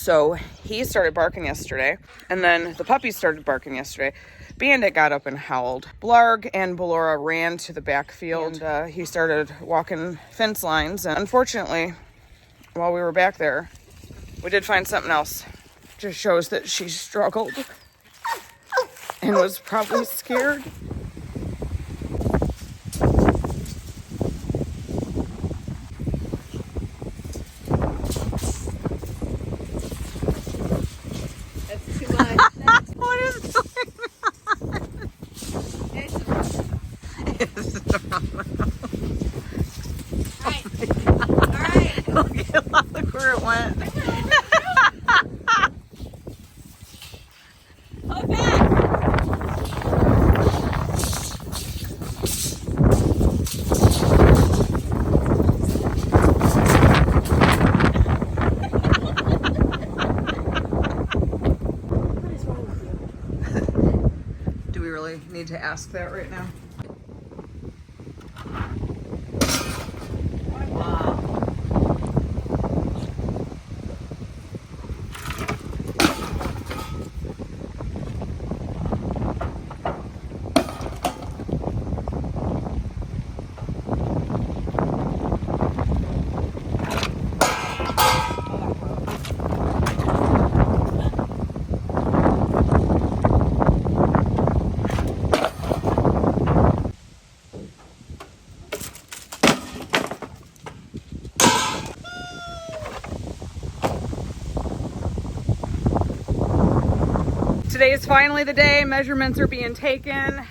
So he started barking yesterday, and then the puppies started barking yesterday. Bandit got up and howled. Blarg and Ballora ran to the backfield, and he started walking fence lines. And unfortunately, while we were back there, we did find something else. Just shows that she struggled and was probably scared. That's too much. What is going on? It's drama. All right. Look where it went. Do we really need to ask that right now? Today is finally the day. Measurements are being taken.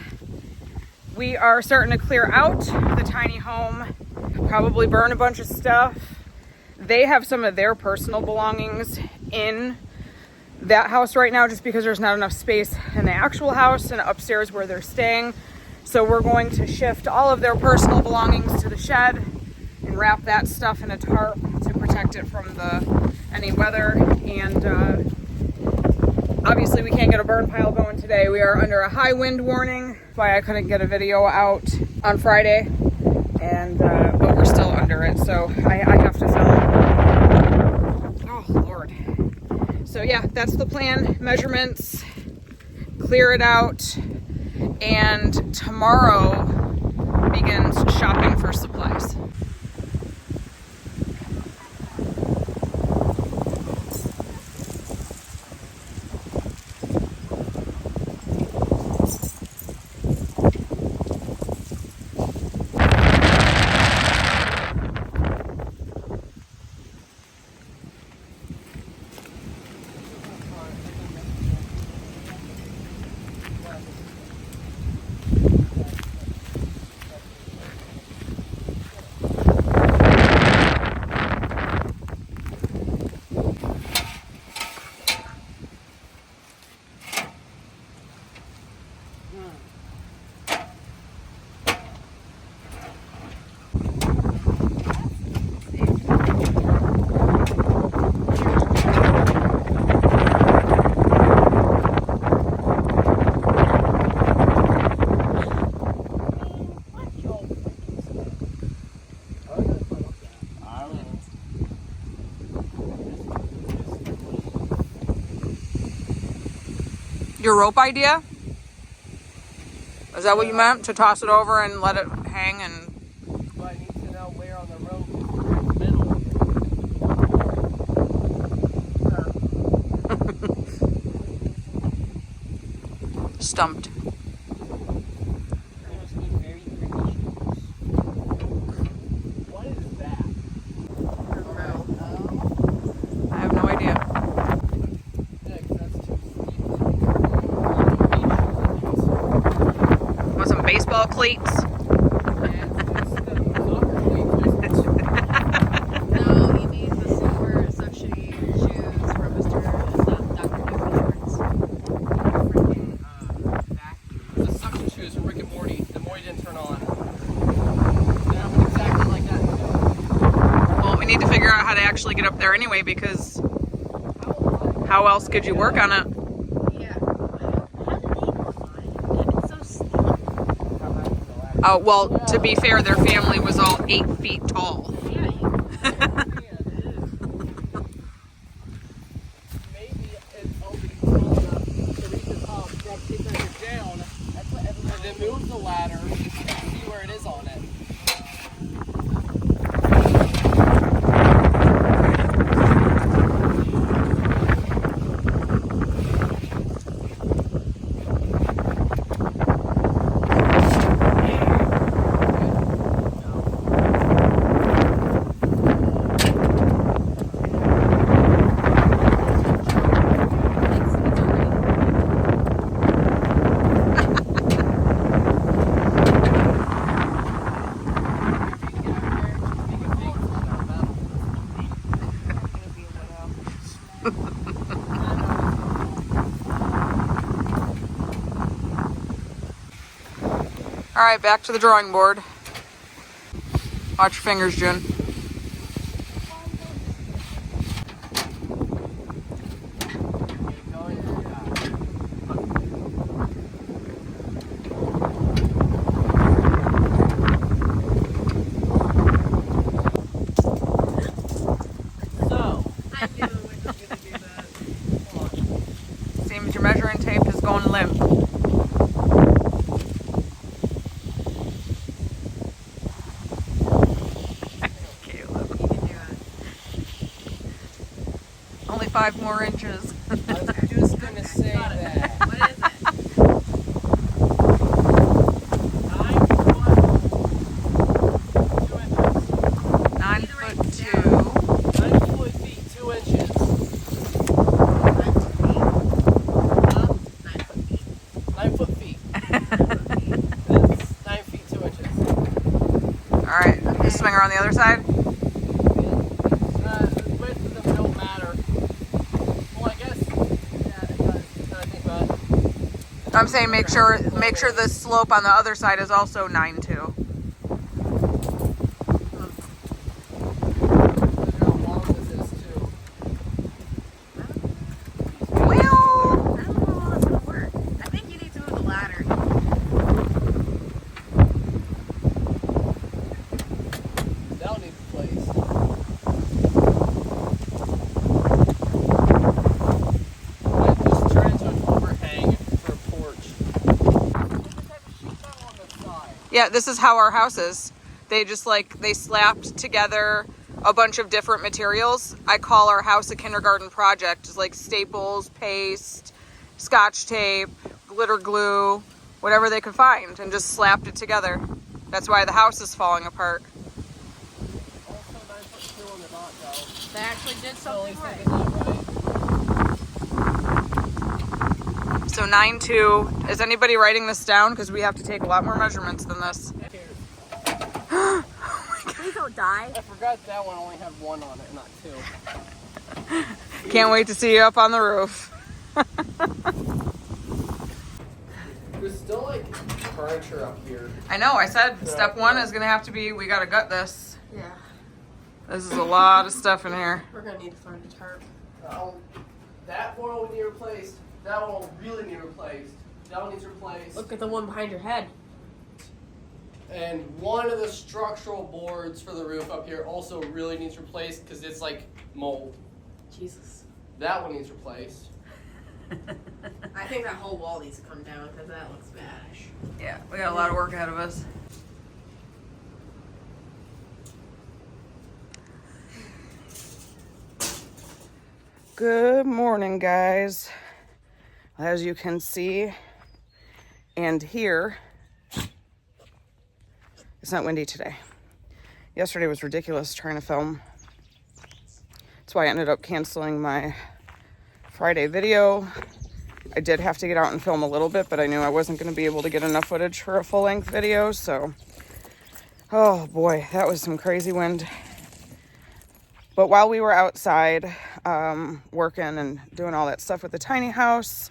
We are starting to clear out the tiny home, probably burn a bunch of stuff. They have some of their personal belongings in that house right now just because there's not enough space in the actual house and upstairs where they're staying. So we're going to shift all of their personal belongings to the shed and wrap that stuff in a tarp to protect it from any weather. And obviously we can't get a burn pile going today. We are under a high wind warning. That's why I couldn't get a video out on Friday, and but we're still under it, so I have to film. Oh Lord. So yeah, that's the plan. Measurements, clear it out, and tomorrow begins shopping for supplies. Your rope idea? Is that what you meant? To toss it over and let it hang and... Well, I need to know where on the rope it's middle. Stumped. What is that? I have no idea. Yeah, 'cause that's too steep. Want some baseball cleats? No, he needs the super suction-y shoes from Mr. Dr. Newton's. The suction shoes from Rick and Morty. The Morty didn't turn on. They're exactly like that. Well, we need to figure out how to actually get up there anyway, because how else could you work on it? Yeah. How did he go on it? It's so steep. Oh, well, to be fair, their family was all 8 feet tall. Yeah, the ladder, see where it is on it. All right, back to the drawing board. Watch your fingers, June. I knew it was going to do that. Seems your measuring tape is going limp. Caleb. You can do it. Only 5 more inches. I was just gonna say that. What is it? 9 foot 2. 9 feet 2 inches. 9 foot feet. That's 9 feet 2 inches. All right, you swing her on the other side. The width of them don't matter. Well, I guess, yeah, it does. Now I think about it. I'm saying make sure the slope on the other side is also 9.2. Look how long this is, too. Well, I don't know how that's going to work. I think you need to move the ladder. That'll need replaced. Might just turn into an overhang for a porch. On the side. yeah, this is how our house is. They slapped together a bunch of different materials. I call our house a kindergarten project. It's like staples, paste, scotch tape, glitter glue, whatever they could find, and just slapped it together. That's why the house is falling apart. Also 9'2" on the dot, though. They actually did So at something least right. I did that right. So 9.2. Is anybody writing this down? Because we have to take a lot more measurements than this. Please don't die. I forgot that one only had 1 on it, not 2. Can't wait to see you up on the roof. There's still like furniture up here. I know, I said step 1 is going to have to be, we got to gut this. Yeah. This is a lot of stuff in here. We're going to need to find a tarp. That one will need replaced. That one will really need replaced. That one needs replaced. Look at the one behind your head. And one of the structural boards for the roof up here also really needs replaced because it's like mold. Jesus. That one needs replaced. I think that whole wall needs to come down because that looks bad. Yeah, we got a lot of work ahead of us. Good morning, guys. As you can see and hear, it's not windy today. Yesterday was ridiculous trying to film. That's why I ended up canceling my Friday video. I did have to get out and film a little bit, but I knew I wasn't going to be able to get enough footage for a full-length video, so... Oh boy, that was some crazy wind. But while we were outside working and doing all that stuff with the tiny house,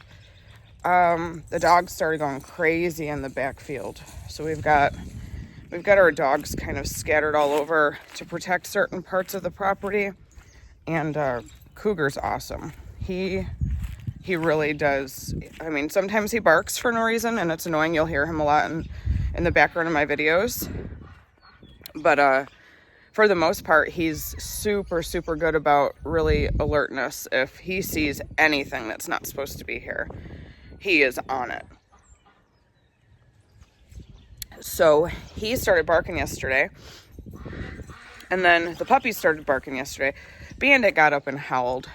the dogs started going crazy in the backfield. So we've got our dogs kind of scattered all over to protect certain parts of the property. And Cougar's awesome. He really does. I mean, sometimes he barks for no reason, and it's annoying. You'll hear him a lot in the background of my videos. But for the most part, he's super, super good about really alertness. If he sees anything that's not supposed to be here, he is on it. So he started barking yesterday. And then the puppies started barking yesterday. Bandit got up and howled.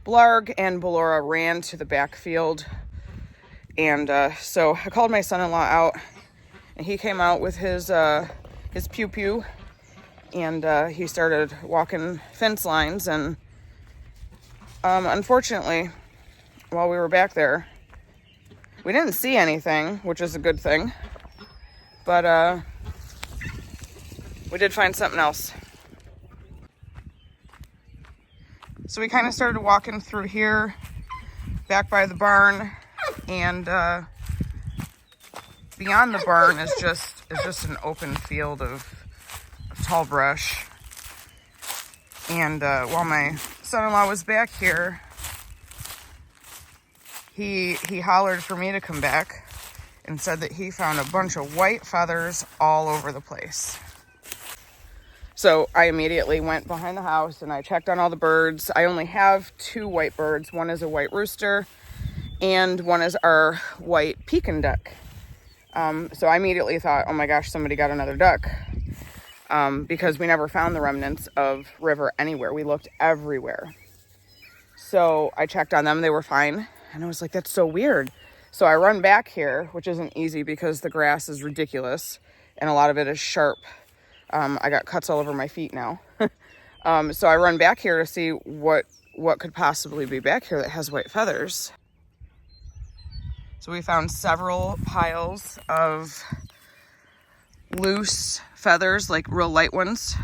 Blarg and Ballora ran to the backfield. And so I called my son-in-law out. And he came out with his pew-pew. And he started walking fence lines. And unfortunately, while we were back there, we didn't see anything, which is a good thing. But we did find something else. So we kind of started walking through here, back by the barn, and beyond the barn is just an open field of tall brush. And while my son-in-law was back here, he hollered for me to come back and said that he found a bunch of white feathers all over the place. So I immediately went behind the house and I checked on all the birds. I only have 2 white birds. One is a white rooster and one is our white pekin duck. So I immediately thought, oh my gosh, somebody got another duck. Because we never found the remnants of River anywhere. We looked everywhere. So I checked on them. They were fine. And I was like, that's so weird. So I run back here, which isn't easy because the grass is ridiculous and a lot of it is sharp. I got cuts all over my feet now. So I run back here to see what could possibly be back here that has white feathers. So we found several piles of loose feathers, like real light ones,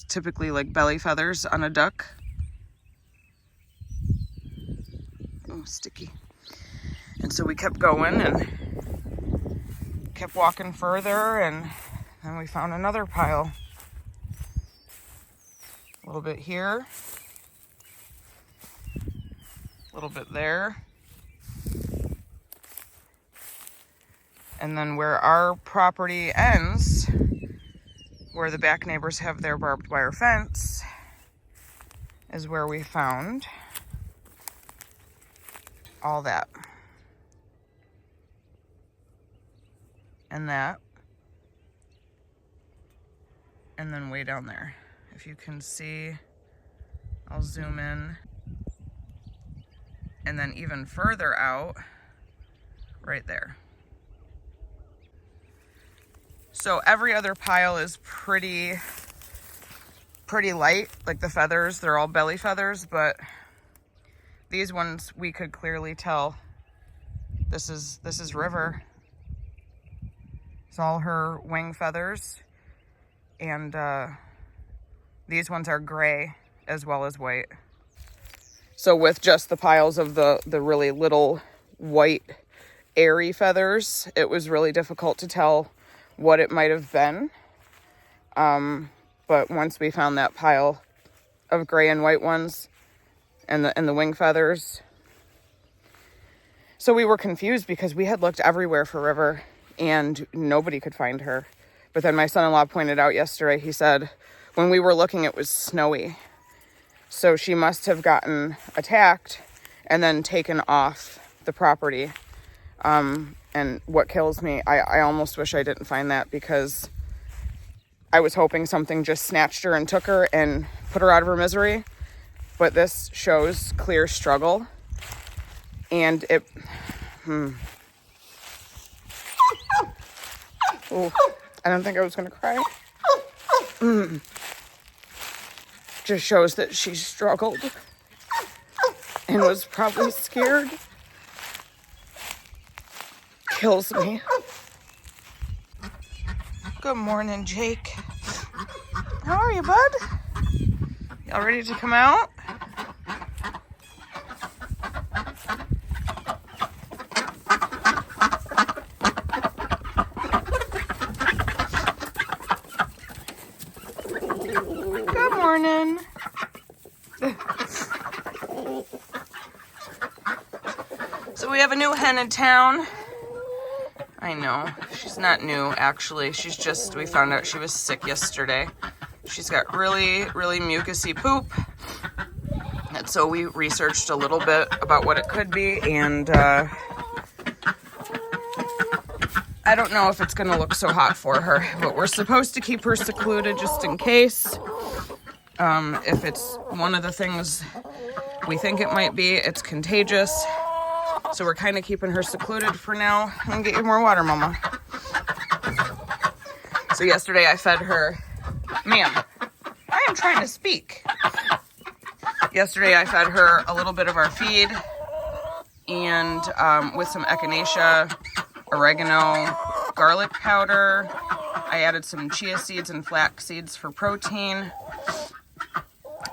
typically like belly feathers on a duck. Oh, sticky. And so we kept going and kept walking further, and then we found another pile. A little bit here, a little bit there. And then where our property ends, where the back neighbors have their barbed wire fence, is where we found all that. And that. And then way down there. If you can see, I'll zoom in. And then even further out, right there. So every other pile is pretty light, like the feathers, they're all belly feathers, but these ones we could clearly tell this is River. It's all her wing feathers. And these ones are gray as well as white. So with just the piles of the really little white airy feathers, it was really difficult to tell what it might have been. But once we found that pile of gray and white ones and the wing feathers. So we were confused because we had looked everywhere for River and nobody could find her. But then my son-in-law pointed out yesterday, he said, when we were looking, it was snowy. So she must have gotten attacked and then taken off the property. And what kills me, I almost wish I didn't find that because I was hoping something just snatched her and took her and put her out of her misery. But this shows clear struggle. And it... Oh, I don't think I was going to cry. Just shows that she struggled and was probably scared. Kills me. Good morning, Jake. How are you, bud? Y'all ready to come out? Good morning. So we have a new hen in town. I know, she's not new actually. She's just, we found out she was sick yesterday. She's got really, really mucusy poop. And so we researched a little bit about what it could be, and I don't know if it's gonna look so hot for her, but we're supposed to keep her secluded just in case. If it's one of the things we think it might be, it's contagious. So we're kind of keeping her secluded for now. I'm gonna get you more water, Mama. So yesterday I fed her, ma'am, I am trying to speak. Yesterday I fed her a little bit of our feed and with some echinacea, oregano, garlic powder. I added some chia seeds and flax seeds for protein.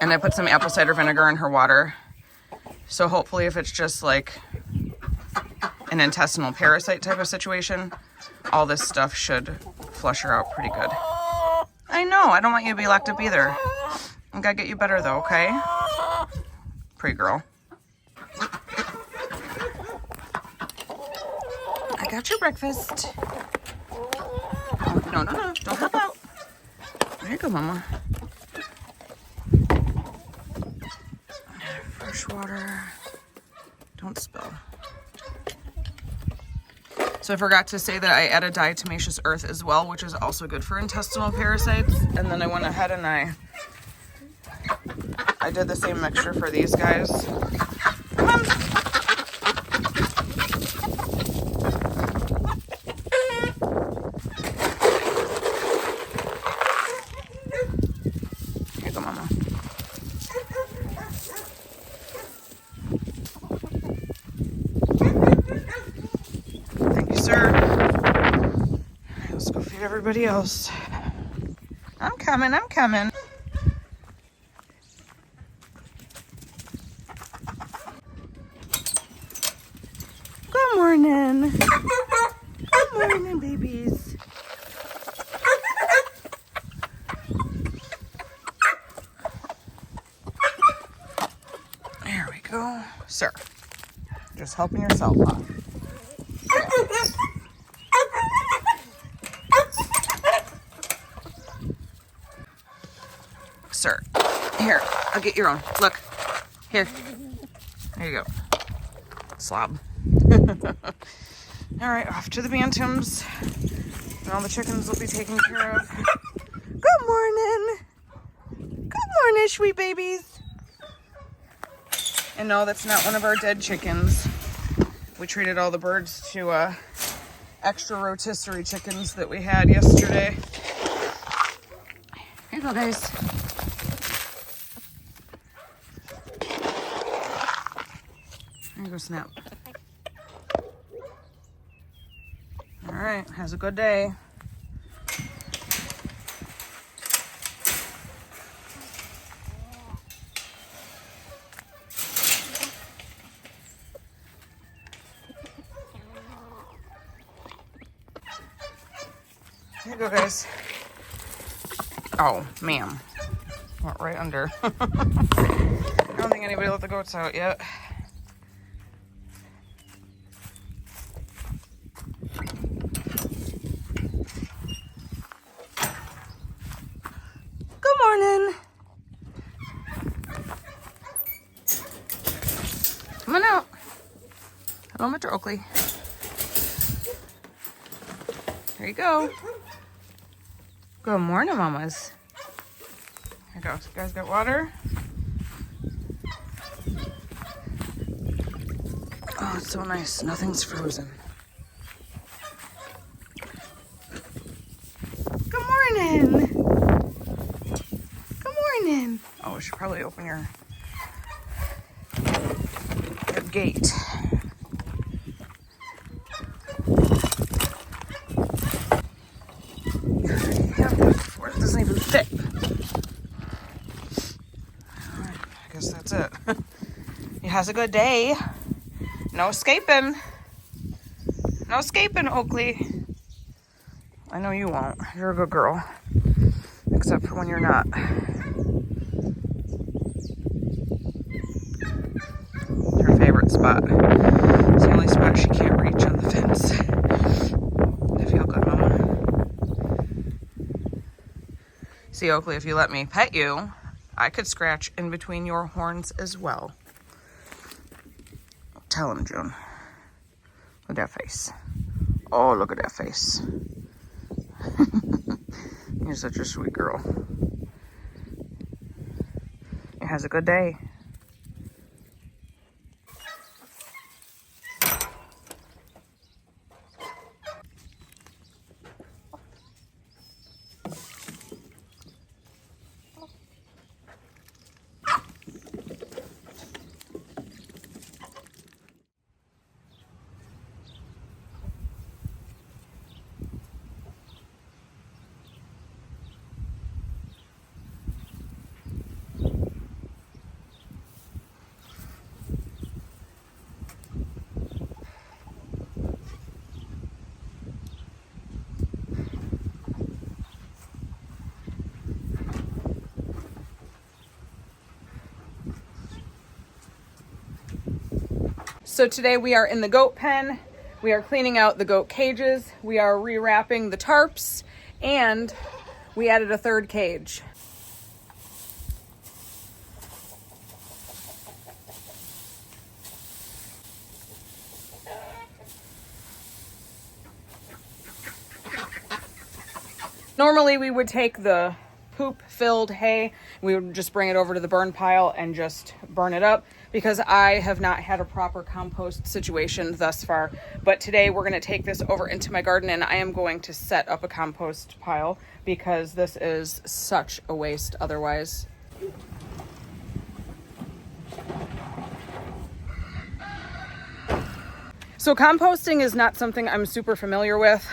And I put some apple cider vinegar in her water. So hopefully if it's just like an intestinal parasite type of situation, all this stuff should flush her out pretty good. I know, I don't want you to be locked up either. I gotta get you better though, okay? Pretty girl. I got your breakfast. Oh, no, don't help out. There you go, Mama. Fresh water. Don't spill. So I forgot to say that I added diatomaceous earth as well, which is also good for intestinal parasites. And then I went ahead and I did the same mixture for these guys. Come on. Here you go, Mama. Thank you, sir. Let's go feed everybody else. I'm coming. Good morning. Good morning, babies. There we go. Sir, just helping yourself out. Sir, here, I'll get your own. Look, here. There you go. Slob. All right, off to the bantams. And all the chickens will be taken care of. Good morning. Good morning, sweet babies. And no, that's not one of our dead chickens. We treated all the birds to extra rotisserie chickens that we had yesterday. Here you go, guys. There you go, Snap. All right, has a good day. Here you go, guys. Oh, ma'am. Went right under. I don't think anybody let the goats out yet. Good morning. Come on out. Hello, Mr. Oakley. Here you go. Good morning, mamas. Here goes. You guys got water? Oh, it's so nice. Nothing's frozen. Good morning. Good morning. Oh, we should probably open your gate. It doesn't even fit. Alright, I guess that's it. He has a good day. No escaping. No escaping, Oakley. I know you won't. You're a good girl. Except for when you're not. Her favorite spot. It's the only spot she can't reach on the fence. I feel good, Mama. See, Oakley, if you let me pet you, I could scratch in between your horns as well. Tell him, June. Look at that face. Oh, look at that face. You're such a sweet girl. It has a good day. So today we are in the goat pen. We are cleaning out the goat cages. We are rewrapping the tarps, and we added a third cage. Normally we would take the poop-filled hay, we would just bring it over to the burn pile and just burn it up, because I have not had a proper compost situation thus far. But today we're going to take this over into my garden, and I am going to set up a compost pile because this is such a waste otherwise. So composting is not something I'm super familiar with.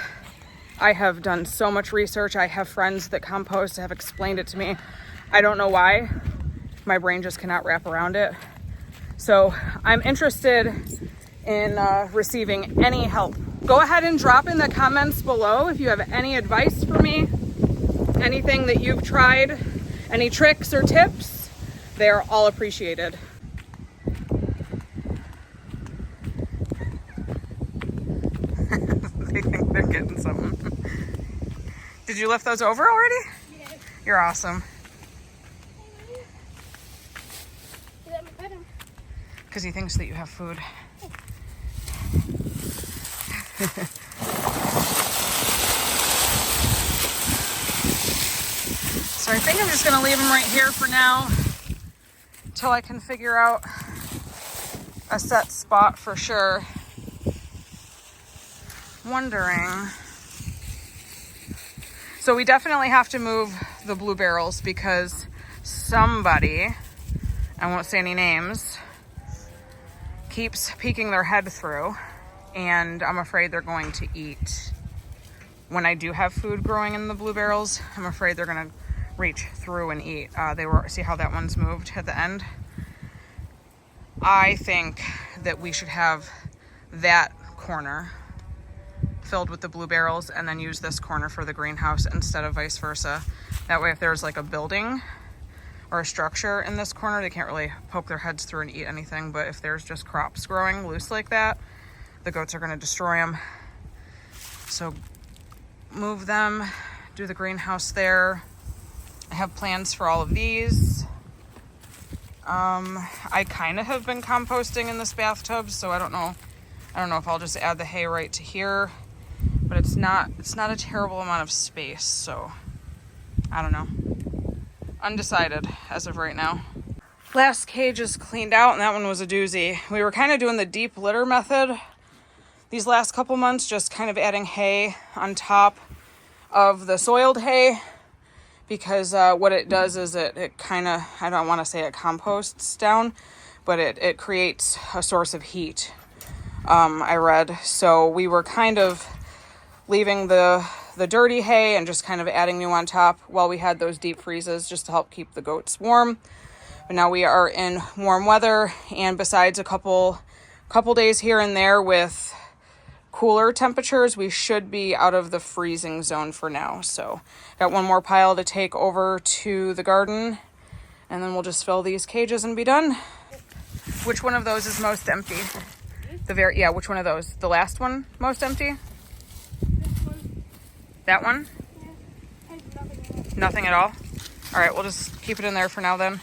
I have done so much research. I have friends that compost, have explained it to me. I don't know why. My brain just cannot wrap around it. So I'm interested in receiving any help. Go ahead and drop in the comments below if you have any advice for me, anything that you've tried, any tricks or tips. They're all appreciated. They think they're getting something. Did you lift those over already? Yeah. You're awesome. Because he thinks that you have food. So I think I'm just going to leave him right here for now until I can figure out a set spot for sure. Wondering. So we definitely have to move the blue barrels because somebody, I won't say any names, keeps peeking their head through, and I'm afraid they're going to eat. When I do have food growing in the blue barrels, I'm afraid they're going to reach through and eat. See how that one's moved at the end? I think that we should have that corner filled with the blue barrels and then use this corner for the greenhouse instead of vice versa. That way if there's like a building or a structure in this corner, they can't really poke their heads through and eat anything. But if there's just crops growing loose like that, the goats are going to destroy them. So move them, do the greenhouse there. I have plans for all of these. I kind of have been composting in this bathtub, so I don't know if I'll just add the hay right to here, but it's not a terrible amount of space, so I don't know. Undecided as of right now. Last cage is cleaned out, and that one was a doozy. We were kind of doing the deep litter method these last couple months, just kind of adding hay on top of the soiled hay, because what it does is it kind of, I don't want to say it composts down, but it creates a source of heat, I read. So we were kind of leaving the dirty hay and just kind of adding new on top while we had those deep freezes just to help keep the goats warm. But now we are in warm weather, and besides a couple days here and there with cooler temperatures, we should be out of the freezing zone for now. So got one more pile to take over to the garden, and then we'll just fill these cages and be done. Which one of those is most empty? Which one of those? The last one most empty? This one. That one? Yeah. Has Nothing at all? All right, we'll just keep it in there for now then,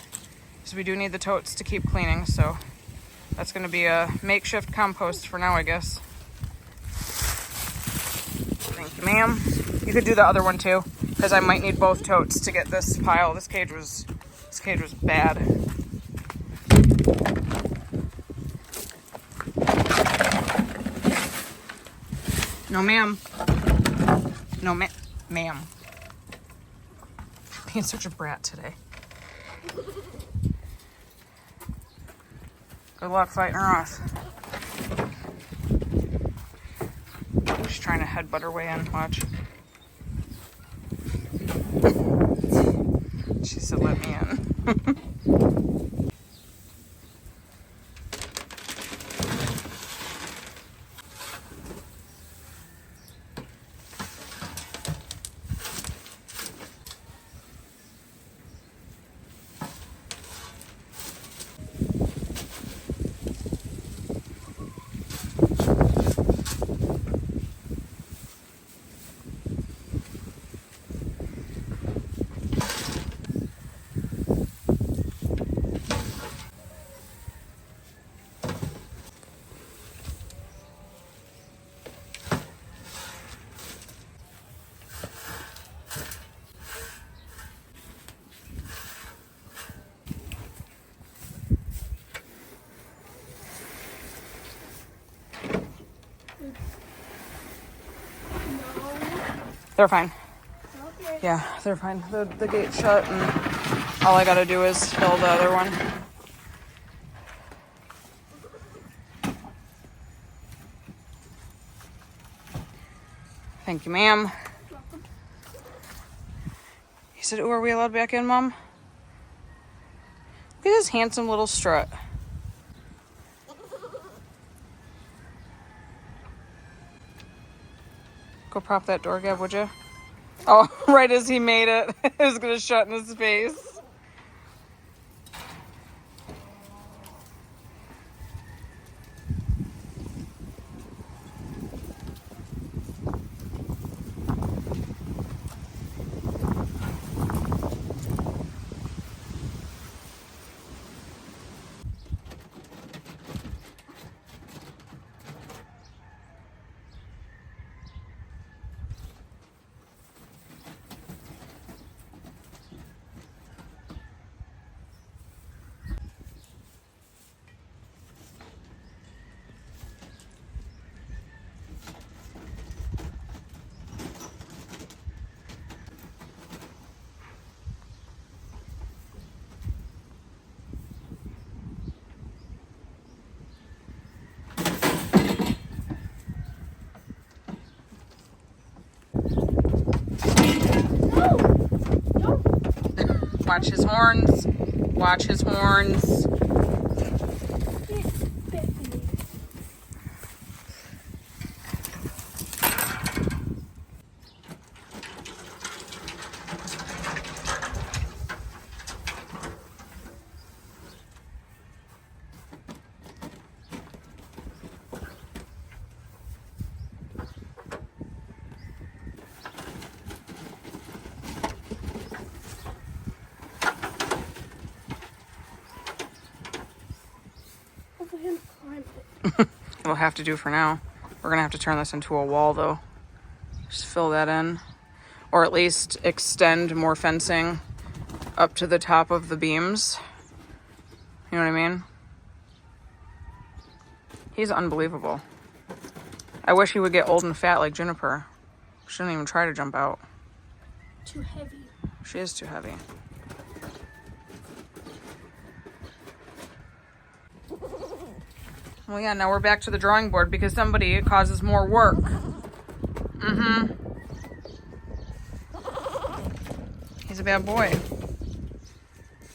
because we do need the totes to keep cleaning. So that's going to be a makeshift compost for now, I guess. Ma'am, you could do the other one too, because I might need both totes to get this pile. This cage was bad. No, ma'am. No, ma'am. Being such a brat today. Good luck fighting her off. She's trying to headbutt her way in. Watch. She said, let me in. They're fine. Okay. Yeah, they're fine. The gate's shut, and all I gotta do is fill the other one. Thank you, ma'am. He said, "Oh, are we allowed back in, Mom?" Look at this handsome little strut. Go prop that door, Gab, would you? Oh, right as he made it. It was going to shut in his face. Watch his horns. Watch his horns. It bit me. Over him climb it. We'll have to do for now. We're going to have to turn this into a wall, though. Just fill that in. Or at least extend more fencing up to the top of the beams. You know what I mean? He's unbelievable. I wish he would get old and fat like Juniper. Shouldn't even try to jump out. Too heavy. She is too heavy. Well, yeah, now we're back to the drawing board because somebody causes more work. He's a bad boy.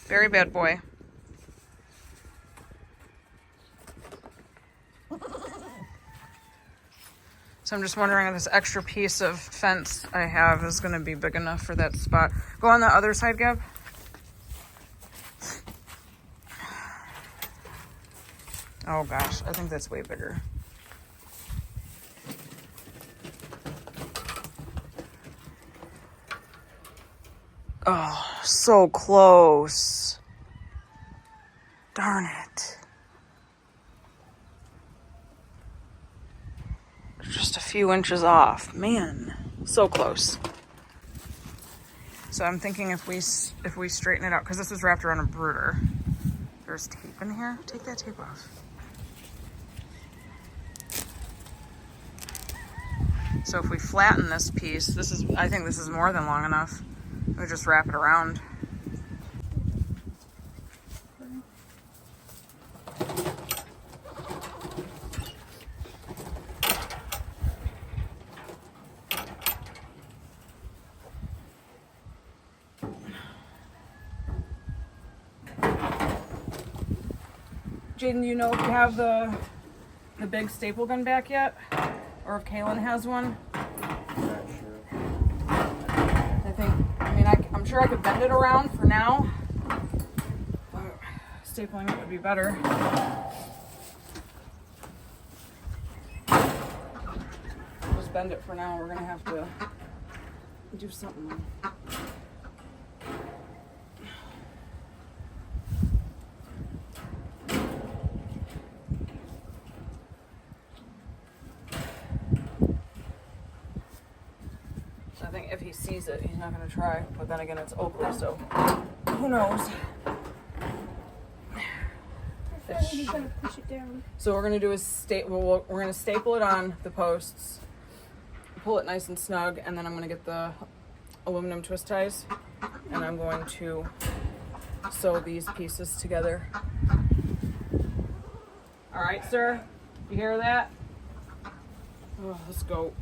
Very bad boy. So I'm just wondering if this extra piece of fence I have is going to be big enough for that spot. Go on the other side, Gab. Oh gosh, I think that's way bigger. Oh, so close. Darn it. Just a few inches off. Man. So close. So I'm thinking if we straighten it out, because this is wrapped around a brooder. There's tape in here. Take that tape off. So if we flatten this piece, I think this is more than long enough. We just wrap it around. Jaden, do you know if you have the big staple gun back yet? Or if Kaylin has one? Not sure. I'm sure I could bend it around for now. But stapling it would be better. We'll just bend it for now. We're gonna have to do something. I think if he sees it, he's not going to try. But then again, it's Oakley, so who knows? I feel like he's gonna push it down. So what we're going to do is we're going to staple it on the posts, pull it nice and snug, and then I'm going to get the aluminum twist ties, and I'm going to sew these pieces together. All right, sir. You hear that? Oh, let's go.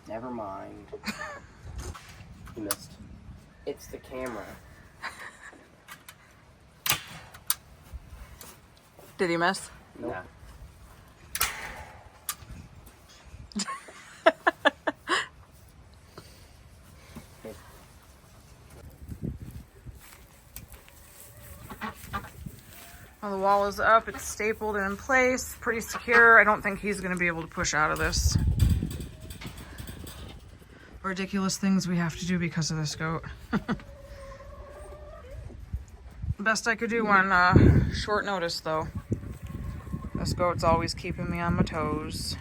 Never mind. You missed. It's the camera. Did he miss? Nope. Well, the wall is up. It's stapled and in place. Pretty secure. I don't think he's going to be able to push out of this. Ridiculous things we have to do because of this goat. Best I could do on short notice, though. This goat's always keeping me on my toes.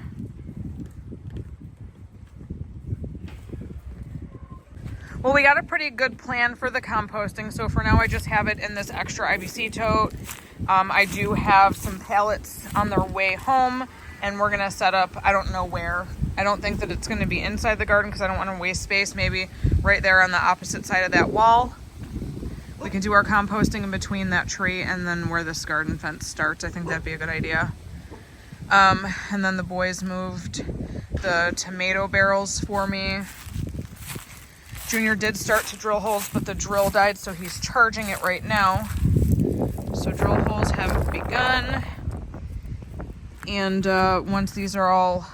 Well, we got a pretty good plan for the composting. So for now, I just have it in this extra IBC tote. I do have some pallets on their way home, and we're gonna set up, I don't know where. I don't think that it's gonna be inside the garden because I don't want to waste space. Maybe right there on the opposite side of that wall. We can do our composting in between that tree and then where this garden fence starts. I think that'd be a good idea. And then the boys moved the tomato barrels for me. Junior did start to drill holes, but the drill died, so he's charging it right now. So drill holes have begun. And once these are all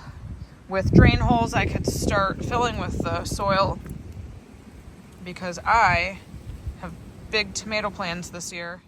with drain holes, I could start filling with the soil because I have big tomato plans this year.